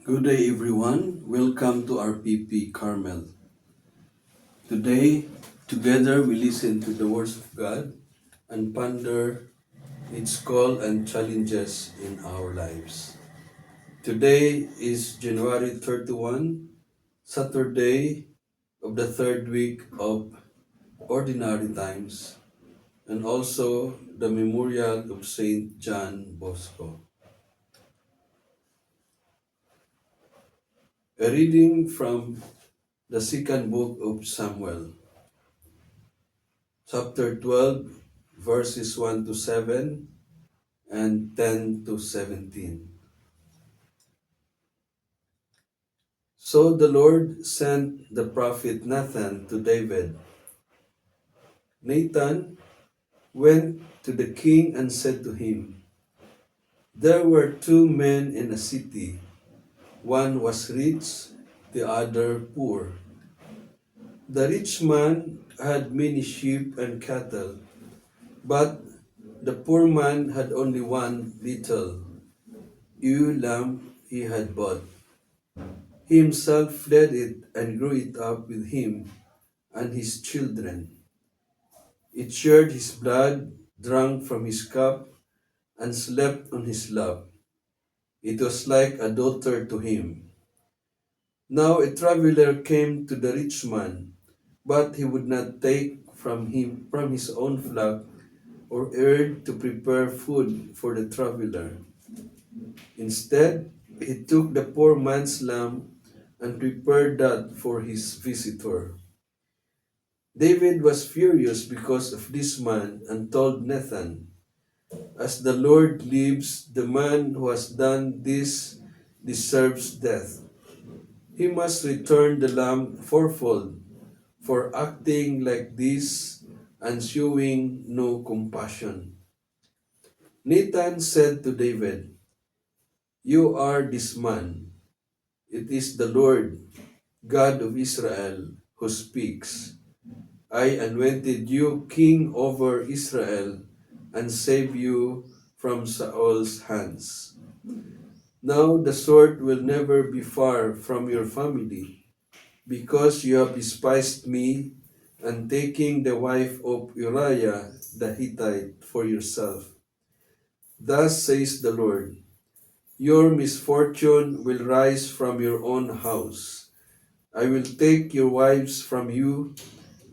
Good day, everyone. Welcome to RPP Carmel. Today, together we listen to the words of God and ponder its call and challenges in our lives. Today is January 31, Saturday of the third week of Ordinary Times, and also the memorial of Saint John Bosco. A reading from the second book of Samuel. Chapter 12, verses 1 to 7 and 10 to 17. So the Lord sent the prophet Nathan to David. Nathan went to the king and said to him, "There were two men in a city. One was rich, the other poor. The rich man had many sheep and cattle, but the poor man had only one little ewe lamb he had bought. He himself fed it and grew it up with him and his children. It shared his blood, drank from his cup, and slept on his lap. It was like a daughter to him. Now a traveler came to the rich man, but he would not take from his own flock or herd to prepare food for the traveler. Instead, he took the poor man's lamb and prepared that for his visitor. David was furious because of this man and told Nathan, "As the Lord lives, the man who has done this deserves death. He must return the lamb fourfold for acting like this and showing no compassion." Nathan said to David, "You are this man. It is the Lord, God of Israel, who speaks. I anointed you king over Israel and saved you from Saul's hands. Now the sword will never be far from your family, because you have despised me and taking the wife of Uriah the Hittite for yourself. Thus says the Lord, your misfortune will rise from your own house. I will take your wives from you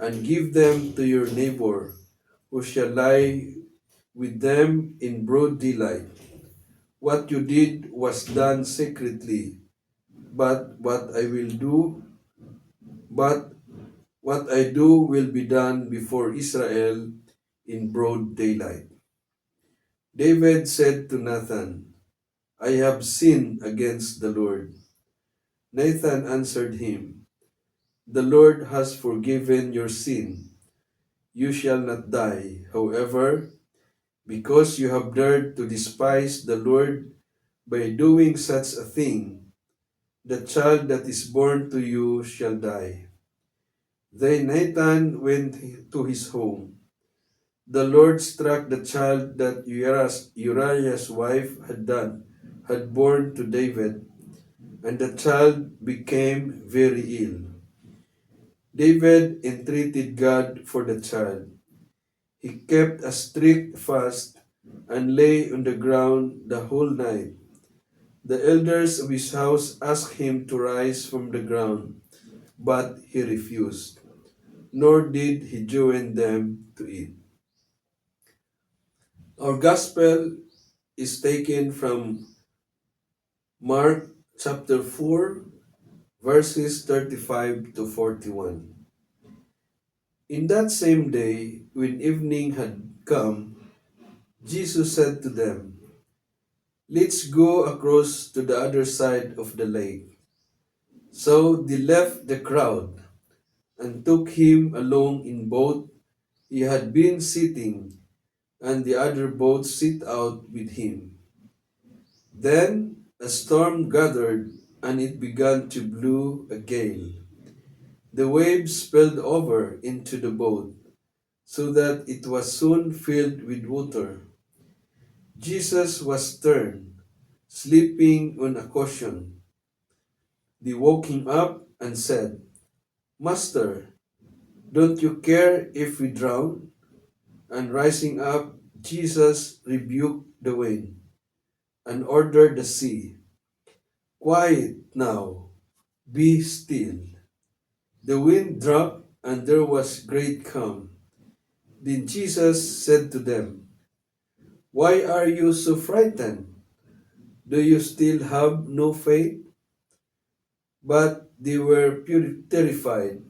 and give them to your neighbor, who shall lie with them in broad daylight. What you did was done secretly, but but what I do will be done before Israel in broad daylight." David said to Nathan, "I have sinned against the Lord." Nathan answered him, "The Lord has forgiven your sin. You shall not die. However, because you have dared to despise the Lord by doing such a thing, the child that is born to you shall die." Then Nathan went to his home. The Lord struck the child that Uriah's wife had born to David, and the child became very ill. David entreated God for the child. He kept a strict fast and lay on the ground the whole night. The elders of his house asked him to rise from the ground, but he refused, nor did he join them to eat. Our gospel is taken from Mark chapter 4, verses 35 to 41. In that same day, when evening had come, Jesus said to them, "Let's go across to the other side of the lake." So they left the crowd and took him along in boat he had been sitting, and the other boat set out with him. Then a storm gathered, and it began to blow a gale. The waves spilled over into the boat, so that it was soon filled with water. Jesus was stern, sleeping on a cushion. They woke him up and said, Master, don't you care if we drown? And rising up, Jesus rebuked the wind and ordered the sea, Quiet now, be still. The wind dropped and there was great calm. Then Jesus said to them, Why are you so frightened? Do you still have no faith? But they were terrified,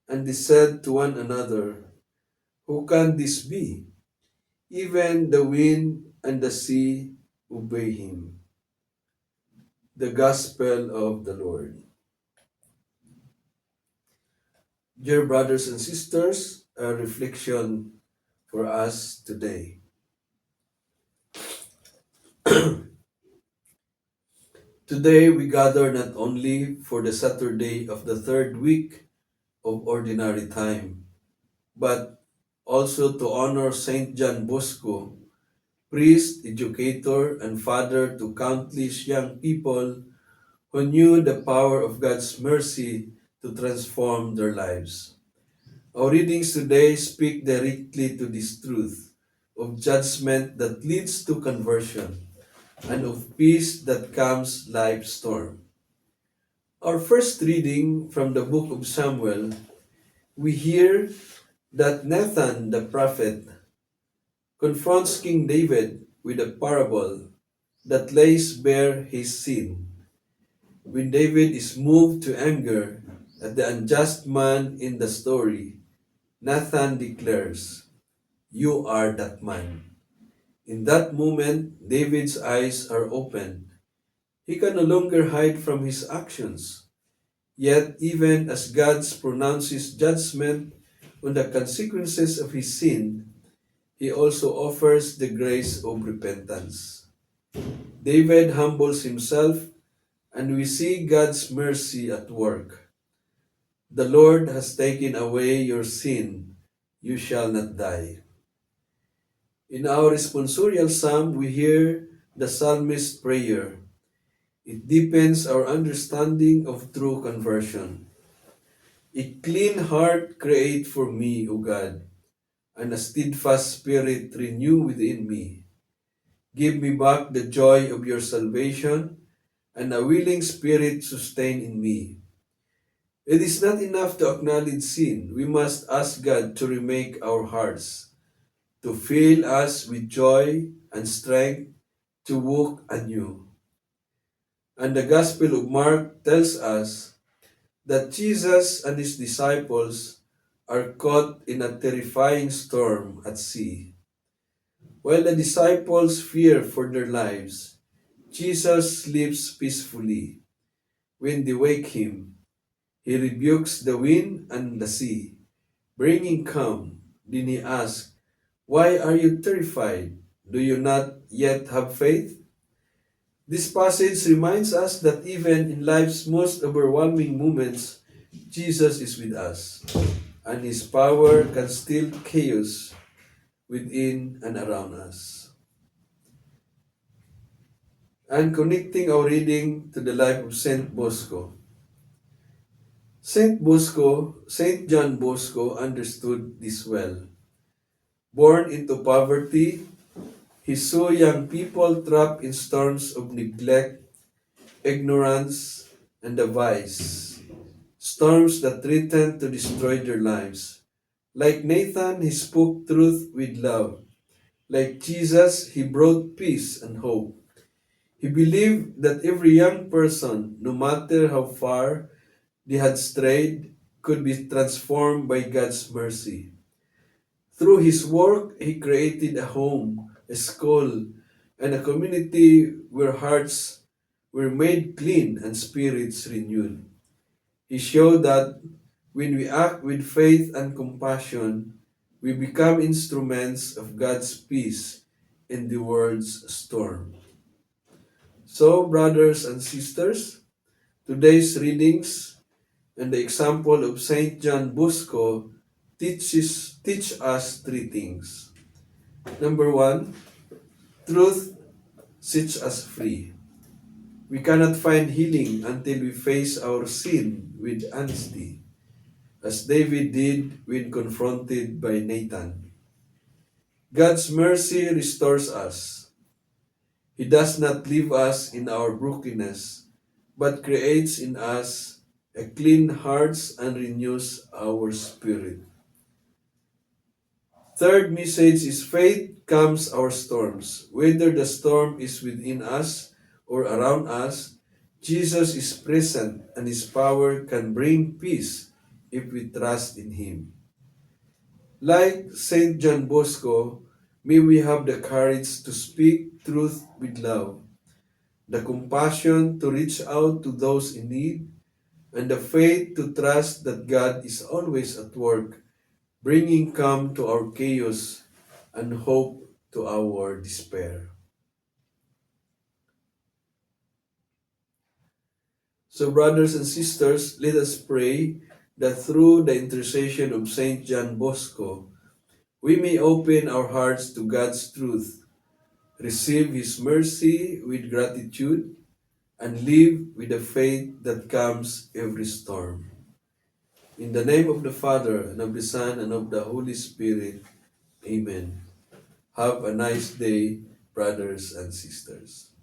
and they said to one another, Who can this be? Even the wind and the sea obey him. The Gospel of the Lord. Dear brothers and sisters, a reflection for us today. Today we gather not only for the Saturday of the third week of Ordinary Time, but also to honor Saint John Bosco, priest, educator, and father to countless young people who knew the power of God's mercy to transform their lives. Our readings today speak directly to this truth of judgment that leads to conversion and of peace that comes life's storm. Our first reading from the book of Samuel, we hear that Nathan the prophet confronts King David with a parable that lays bare his sin. When David is moved to anger at the unjust man in the story, Nathan declares, You are that man. In that moment, David's eyes are opened. He can no longer hide from his actions. Yet, even as God pronounces judgment on the consequences of his sin, he also offers the grace of repentance. David humbles himself, and we see God's mercy at work. The Lord has taken away your sin, you shall not die. In our responsorial psalm, we hear the psalmist's prayer. It deepens our understanding of true conversion. A clean heart create for me, O God, and a steadfast spirit renew within me. Give me back the joy of your salvation, and a willing spirit sustain in me. It is not enough to acknowledge sin. We must ask God to remake our hearts, to fill us with joy and strength to walk anew. And the Gospel of Mark tells us that Jesus and his disciples are caught in a terrifying storm at sea. While the disciples fear for their lives, Jesus sleeps peacefully. When they wake him, he rebukes the wind and the sea, bringing calm. Then he asks, Why are you terrified? Do you not yet have faith? This passage reminds us that even in life's most overwhelming moments, Jesus is with us, and his power can still chaos within and around us. And connecting our reading to the life of Saint Bosco. Saint John Bosco understood this well. Born into poverty, he saw young people trapped in storms of neglect, ignorance, and the vice. Storms that threatened to destroy their lives. Like Nathan, he spoke truth with love. Like Jesus, he brought peace and hope. He believed that every young person, no matter how far they had strayed, could be transformed by God's mercy. Through his work, he created a home, a school, and a community where hearts were made clean and spirits renewed. He showed that when we act with faith and compassion, we become instruments of God's peace in the world's storm. So, brothers and sisters, today's readings and the example of Saint John Bosco teach us three things. Number one, truth sets us free. We cannot find healing until we face our sin with honesty, as David did when confronted by Nathan. God's mercy restores us. He does not leave us in our brokenness, but creates in us a clean heart and renews our spirit. Third message is faith calms our storms. Whether the storm is within us or around us, Jesus is present and his power can bring peace if we trust in him. Like Saint John Bosco, may we have the courage to speak truth with love, the compassion to reach out to those in need, and the faith to trust that God is always at work, bringing calm to our chaos and hope to our despair. So, brothers and sisters, let us pray that through the intercession of Saint John Bosco, we may open our hearts to God's truth, receive His mercy with gratitude, and live with the faith that calms every storm. In the name of the Father, and of the Son, and of the Holy Spirit, Amen. Have a nice day, brothers and sisters.